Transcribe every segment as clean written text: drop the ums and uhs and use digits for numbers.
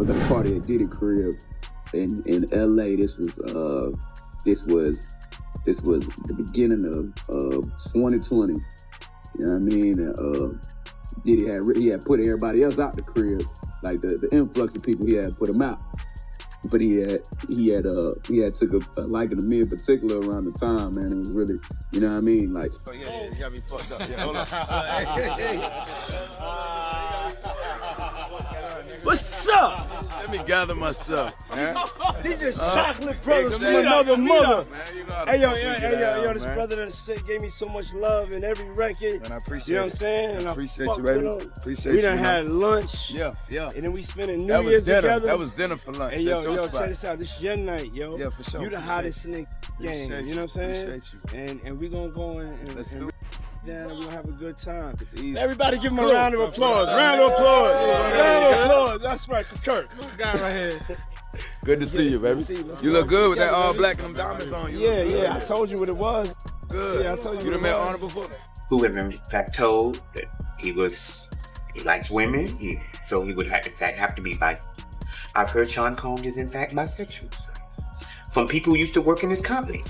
was at a party at Diddy crib in LA. This was the beginning of 2020. You know what I mean? And Diddy had put everybody else out the crib, like the influx of people he had put them out. But he had took a liking to me in particular around the time, man. It was really, you know what I mean? Like, oh yeah, you got me fucked up. Yeah, hold on. What's up? Let me gather myself, man. These is chocolate brothers from another mother. Hey yo, this brother that gave me so much love in every record. And I appreciate you know what I'm saying? And I appreciate you, baby. Appreciate you. We done had lunch. Yeah. And then we spent New Year's together. That was dinner for lunch. Hey yo, check this out. This is your night, yo. Yeah, for sure. You the hottest in the game. You know what I'm saying? Appreciate you. And we gonna go and let's do it. Yeah, we're gonna have a good time. It's easy. Everybody give him a round of applause. Round of applause. Round of applause. That's right, for Kurt. Guy right here. Good to see you, baby. You look good with that all black and them diamonds on you. Yeah. I told you what it was. Good. Yeah, I told you. You done met Arnold before? Who was in fact told that he likes women, so he would in fact have to be bisexual. I've heard Sean Combs is in fact bisexual. From people who used to work in his company.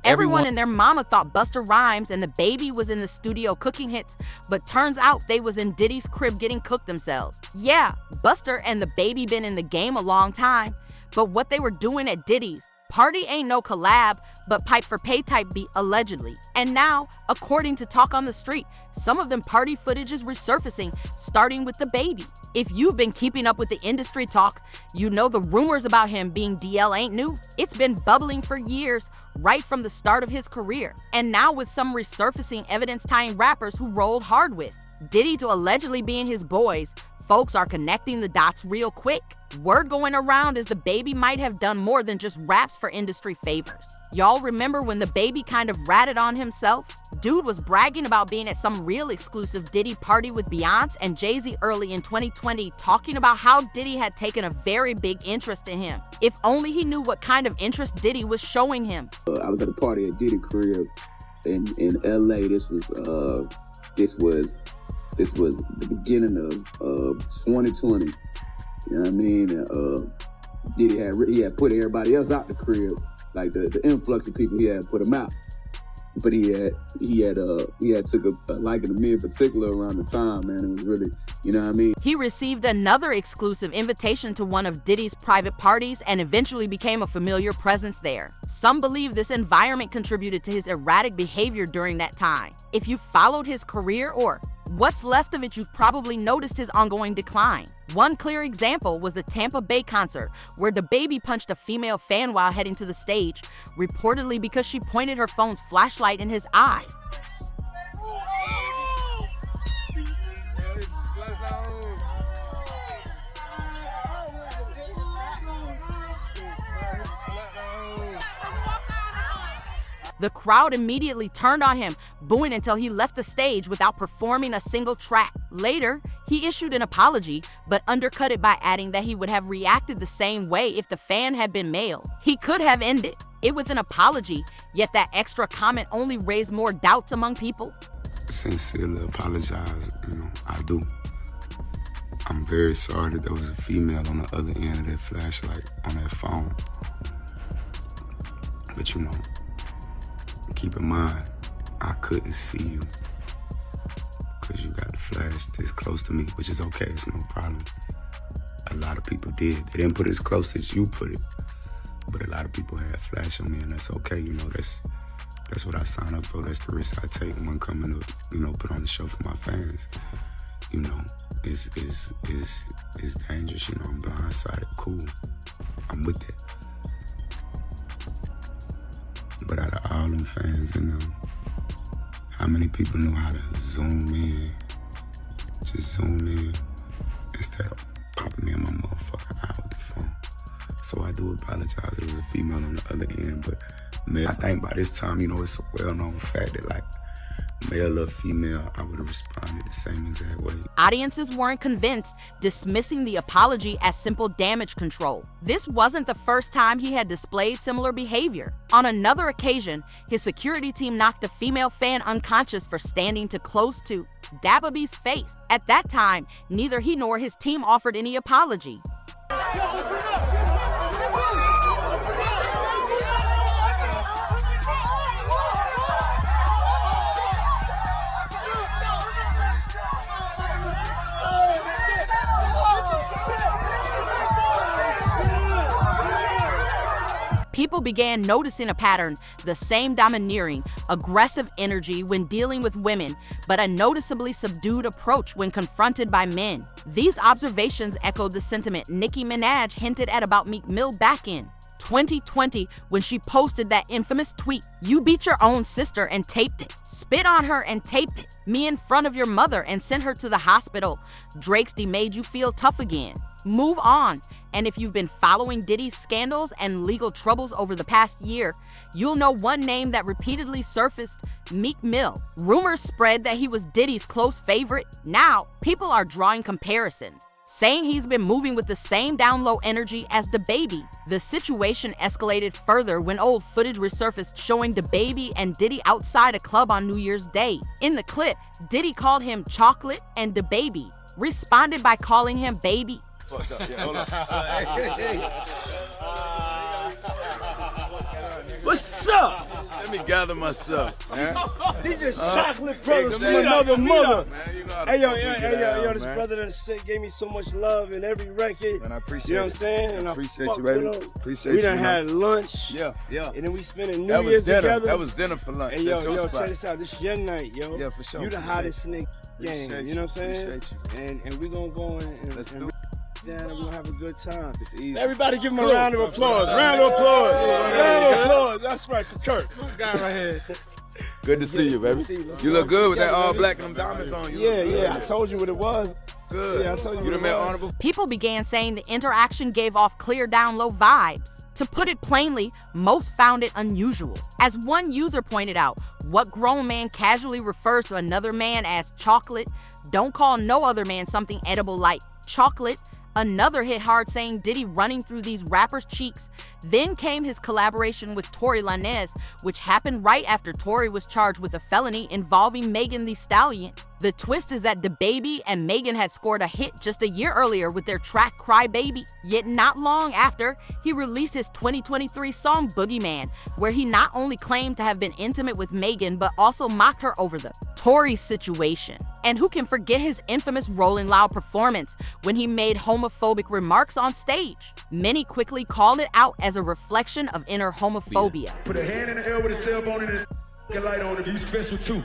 Everyone and their mama thought Busta Rhymes and DaBaby was in the studio cooking hits, but turns out they was in Diddy's crib getting cooked themselves. Yeah, Busta and DaBaby been in the game a long time, but what they were doing at Diddy's, party ain't no collab, but pipe for pay type beat allegedly. And now, according to Talk on the Street, some of them party footage is resurfacing, starting with DaBaby. If you've been keeping up with the industry talk, you know the rumors about him being DL ain't new. It's been bubbling for years, right from the start of his career. And now with some resurfacing evidence tying rappers who rolled hard with Diddy to allegedly being his boys, folks are connecting the dots real quick. Word going around is DaBaby might have done more than just raps for industry favors. Y'all remember when DaBaby kind of ratted on himself? Dude was bragging about being at some real exclusive Diddy party with Beyonce and Jay-Z early in 2020, talking about how Diddy had taken a very big interest in him. If only he knew what kind of interest Diddy was showing him. I was at a party at Diddy crib in LA. This was the beginning of 2020. You know what I mean? And Diddy had put everybody else out the crib, like the influx of people he had put them out. But he had took a liking to me in particular around the time, man. It was really, you know what I mean? He received another exclusive invitation to one of Diddy's private parties and eventually became a familiar presence there. Some believe this environment contributed to his erratic behavior during that time. If you followed his career or what's left of it, you've probably noticed his ongoing decline. One clear example was the Tampa Bay concert, where DaBaby punched a female fan while heading to the stage, reportedly because she pointed her phone's flashlight in his eyes. The crowd immediately turned on him, booing until he left the stage without performing a single track. Later, he issued an apology, but undercut it by adding that he would have reacted the same way if the fan had been male. He could have ended it with an apology, yet that extra comment only raised more doubts among people. Sincerely apologize, I do. I'm very sorry that there was a female on the other end of that flashlight on that phone. But keep in mind, I couldn't see you because you got the flash this close to me, which is okay, it's no problem. A lot of people did. They didn't put it as close as you put it, but a lot of people had flash on me, and that's okay. That's what I signed up for. That's the risk I take when coming to, put on the show for my fans. It's dangerous. I'm blindsided. Cool, I'm with that. But out of all them fans, how many people know how to zoom in? Just zoom in instead of popping me in my motherfucking eye with the phone. So I do apologize. There was a female on the other end, but I think by this time, you know, it's a well-known fact that, like, male or female, I would have responded the same exact way. Audiences weren't convinced, dismissing the apology as simple damage control. This wasn't the first time he had displayed similar behavior. On another occasion, his security team knocked a female fan unconscious for standing too close to DaBaby's face. At that time, neither he nor his team offered any apology. People began noticing a pattern, the same domineering, aggressive energy when dealing with women, but a noticeably subdued approach when confronted by men. These observations echoed the sentiment Nicki Minaj hinted at about Meek Mill back in 2020 when she posted that infamous tweet, "You beat your own sister and taped it, spit on her and taped it, me in front of your mother and sent her to the hospital. Drake's D made you feel tough again. Move on." And if you've been following Diddy's scandals and legal troubles over the past year, you'll know one name that repeatedly surfaced: Meek Mill. Rumors spread that he was Diddy's close favorite. Now, people are drawing comparisons, saying he's been moving with the same down-low energy as DaBaby. The situation escalated further when old footage resurfaced showing DaBaby and Diddy outside a club on New Year's Day. In the clip, Diddy called him chocolate and DaBaby responded by calling him baby. Yeah, hold on. What's up? Let me gather myself, man. These just chocolate brothers from another mother. Hey, yo, this brother that gave me so much love in every record. And I appreciate it. You know what I'm saying? And I appreciate you, baby. Appreciate you. We done had lunch. Yeah. And then we spent a New Year's together. That was dinner for lunch. Hey, yo, check this out. This is your night, yo. Yeah, for sure. You the hottest nigga gang. You know what I'm saying? Appreciate you. And we gonna go and Let's do it. down and we're gonna have a good time. It's easy. Everybody give him a round of applause. Round of applause. Round of applause. That's right for Kurt. This guy right here. Good to see you, baby. You look good with that all black and them diamonds on you. Yeah. I told you what it was. Good. Yeah, I told you. You done met honorable. People began saying the interaction gave off clear down-low vibes. To put it plainly, most found it unusual. As one user pointed out, what grown man casually refers to another man as chocolate? Don't call no other man something edible like chocolate. Another hit hard, saying Diddy running through these rappers' cheeks. Then came his collaboration with Tory Lanez, which happened right after Tory was charged with a felony involving Megan Thee Stallion. The twist is that DaBaby and Megan had scored a hit just a year earlier with their track Cry Baby. Yet not long after, he released his 2023 song Boogeyman, where he not only claimed to have been intimate with Megan, but also mocked her over the Tory situation. And who can forget his infamous Rolling Loud performance when he made homophobic remarks on stage? Many quickly called it out as a reflection of inner homophobia. Put a hand in the air with a cell phone and a light on it. You special too.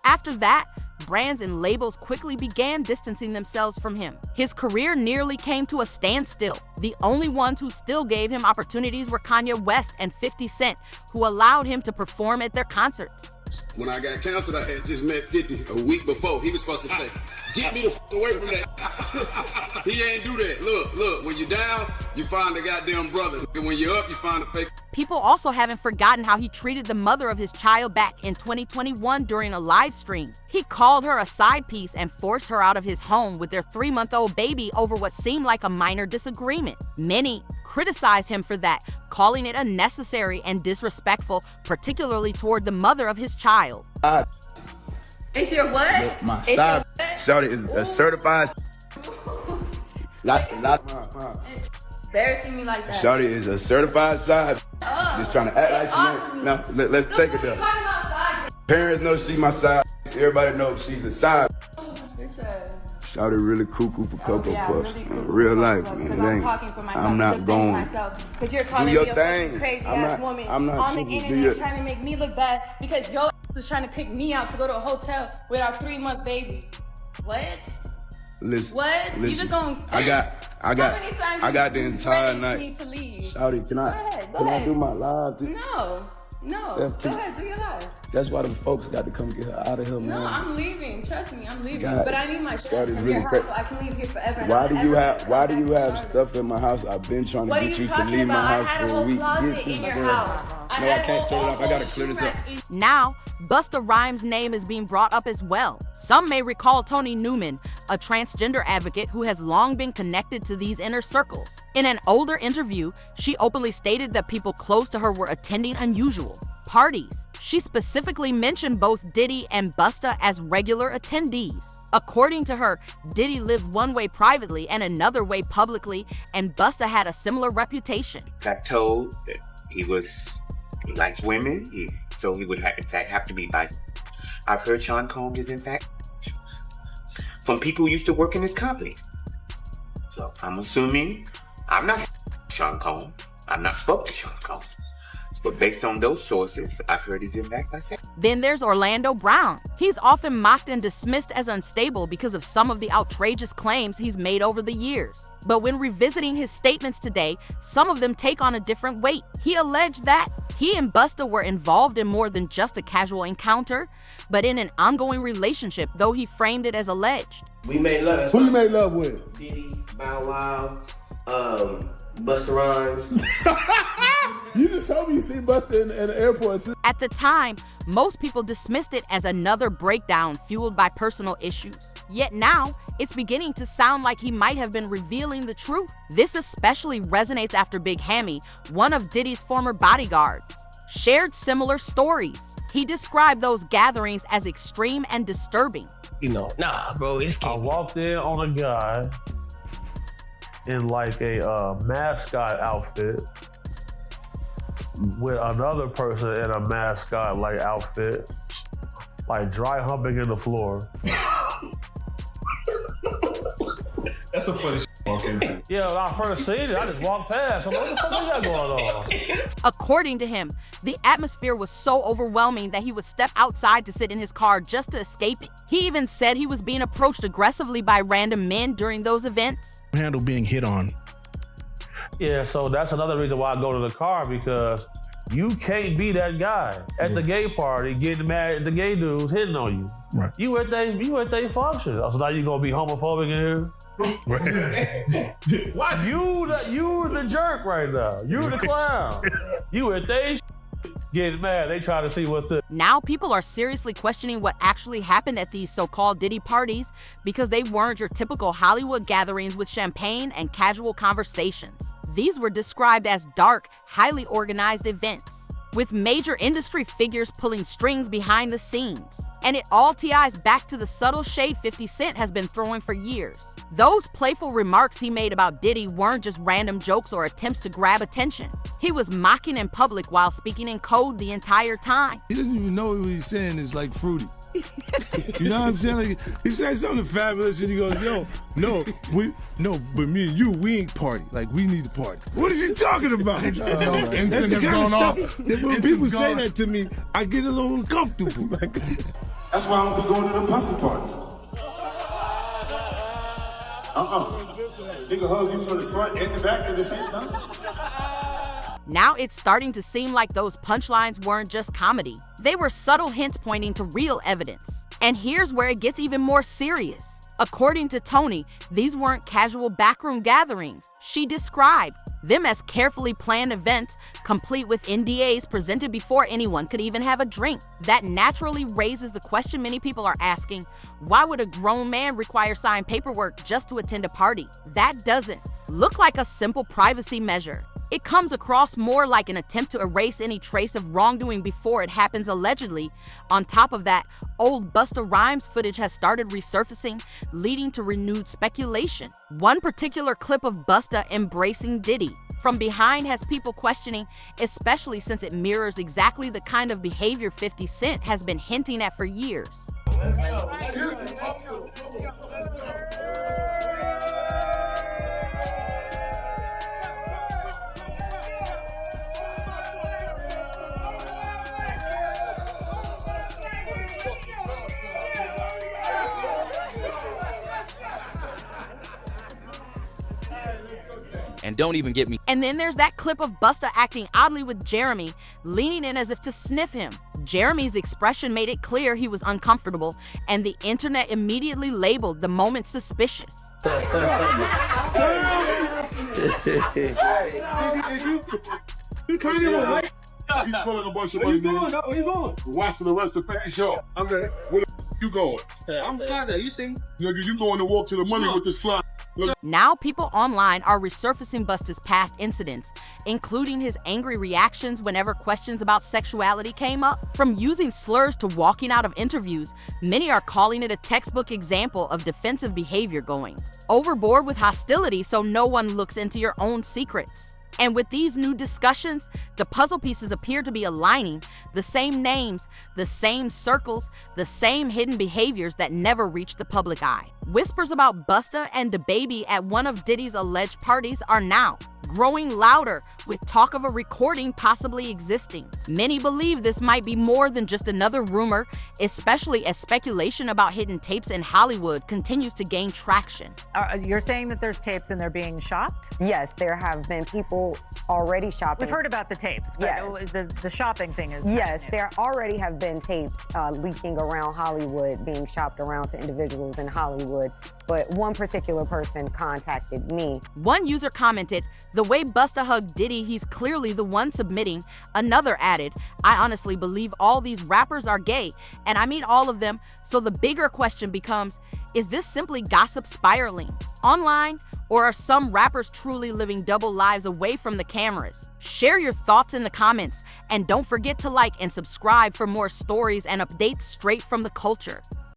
After that, brands and labels quickly began distancing themselves from him. His career nearly came to a standstill. The only ones who still gave him opportunities were Kanye West and 50 Cent, who allowed him to perform at their concerts. When I got canceled, I had just met 50 a week before. He was supposed to say, "Get me the f away from that." He ain't do that. Look, when you're down, you find a goddamn brother. And when you're up, you find a fake. People also haven't forgotten how he treated the mother of his child back in 2021 during a live stream. He called her a side piece and forced her out of his home with their 3-month-old baby over what seemed like a minor disagreement. Many criticized him for that, calling it unnecessary and disrespectful, particularly toward the mother of his child. It's your what? My It's side your what? shawty is a certified. Embarrassing me like that. Shawty is a certified side. Just trying to act like she ain't. No, let's take it there. Talking about side. Parents know she my side. Everybody knows she's a side. Shawty really cuckoo for Cocoa Puffs. Really Real life, man. It I'm ain't. talking for myself. I'm not defending going. myself. Because you're calling Do your me a thing. fucking crazy I'm ass not- woman I'm not on the choosing. Do internet your- trying to make me look bad because your was trying to kick me out to go to a hotel with our 3-month baby. What? Listen. What? You Listen. just gonna? I How many times got the you entire threatened night. me to leave? Shawty, can Go I ahead, do ahead. my live? No. No, go ahead, do your life. That's why the folks got to come get her out of here, man. No, I'm leaving. Trust me, I'm leaving. God, but I need my stuff is from really your house so I can leave here forever. Why do you have stuff in my house? I've been trying to get you to leave my house for a week. Get this in your house. No, I can't turn it off. I gotta clear this up. Now, Busta Rhymes' name is being brought up as well. Some may recall Toni Newman, a transgender advocate who has long been connected to these inner circles. In an older interview, she openly stated that people close to her were attending unusual parties. She specifically mentioned both Diddy and Busta as regular attendees. According to her, Diddy lived one way privately and another way publicly, and Busta had a similar reputation. Got told that he likes women, so he would in fact have to be bi. I've heard Sean Combs is in fact from people who used to work in his company. So I'm assuming I'm not Sean Combs. I'm not spoke to Sean Combs. But based on those sources, I've heard he's in fact bisexual. Then there's Orlando Brown. He's often mocked and dismissed as unstable because of some of the outrageous claims he's made over the years. But when revisiting his statements today, some of them take on a different weight. He alleged that he and Busta were involved in more than just a casual encounter, but in an ongoing relationship, though he framed it as alleged. We made love. Who you made love with? Diddy, Bow Wow, Busta Rhymes. You just told me you seen Busta in the airport. At the time, most people dismissed it as another breakdown fueled by personal issues. Yet now, it's beginning to sound like he might have been revealing the truth. This especially resonates after Big Hammy, one of Diddy's former bodyguards, shared similar stories. He described those gatherings as extreme and disturbing. You know, nah, bro, it's I walked in on a guy in like a mascot outfit with another person in a mascot like outfit, like dry humping in the floor. That's a funny walk into. Yeah, when I first seen it, I just walked past. I'm like, what the fuck is that going on? According to him, the atmosphere was so overwhelming that he would step outside to sit in his car just to escape it. He even said he was being approached aggressively by random men during those events. Handle being hit on. Yeah, so that's another reason why I go to the car, because you can't be that guy at the gay party getting mad at the gay dudes hitting on you. Right. You at they function. So now you gonna be homophobic in here? What? You the jerk right now. You the clown. You at they getting mad. They try to see what's up. Now people are seriously questioning what actually happened at these so-called Diddy parties because they weren't your typical Hollywood gatherings with champagne and casual conversations. These were described as dark, highly organized events, with major industry figures pulling strings behind the scenes. And it all ties back to the subtle shade 50 Cent has been throwing for years. Those playful remarks he made about Diddy weren't just random jokes or attempts to grab attention. He was mocking in public while speaking in code the entire time. He doesn't even know what he's saying is like fruity. You know what I'm saying? Like, he said something fabulous and he goes, but me and you, we ain't party. Like, we need to party. What is he talking about? That's the kind of stuff. When people say that to me, I get a little uncomfortable. That's why I don't be going to the puffy parties. Nigga hug you from the front and the back at the same time. Now it's starting to seem like those punchlines weren't just comedy. They were subtle hints pointing to real evidence. And here's where it gets even more serious. According to Toni, these weren't casual backroom gatherings. She described them as carefully planned events, complete with NDAs presented before anyone could even have a drink. That naturally raises the question many people are asking, why would a grown man require signed paperwork just to attend a party? That doesn't look like a simple privacy measure. It comes across more like an attempt to erase any trace of wrongdoing before it happens allegedly. On top of that, old Busta Rhymes footage has started resurfacing, leading to renewed speculation. One particular clip of Busta embracing Diddy from behind has people questioning, especially since it mirrors exactly the kind of behavior 50 Cent has been hinting at for years. And don't even get me And then there's that clip of Busta acting oddly with Jeremy, leaning in as if to sniff him. Jeremy's expression made it clear he was uncomfortable, and the internet immediately labeled the moment suspicious. You can't even wait. He's spending a bunch of money. Where you going? Watch for the rest of the show. Okay. Where the you going? I'm fly there. You see? Nigga, you going to walk to the money with this fly. Now people online are resurfacing Busta's past incidents, including his angry reactions whenever questions about sexuality came up. From using slurs to walking out of interviews, many are calling it a textbook example of defensive behavior going overboard with hostility so no one looks into your own secrets. And with these new discussions, the puzzle pieces appear to be aligning, the same names, the same circles, the same hidden behaviors that never reach the public eye. Whispers about Busta and DaBaby at one of Diddy's alleged parties are now growing louder, with talk of a recording possibly existing. Many believe this might be more than just another rumor, especially as speculation about hidden tapes in Hollywood continues to gain traction. You're saying that there's tapes and they're being shopped? Yes, there have been people already shopping. We've heard about the tapes, but yes. The shopping thing is yes, there already have been tapes leaking around Hollywood, being shopped around to individuals in Hollywood. But one particular person contacted me. One user commented, "The way Busta hugged Diddy, he's clearly the one submitting." Another added, "I honestly believe all these rappers are gay, and I mean all of them, so the bigger question becomes, is this simply gossip spiraling online, or are some rappers truly living double lives away from the cameras?" Share your thoughts in the comments, and don't forget to like and subscribe for more stories and updates straight from the culture.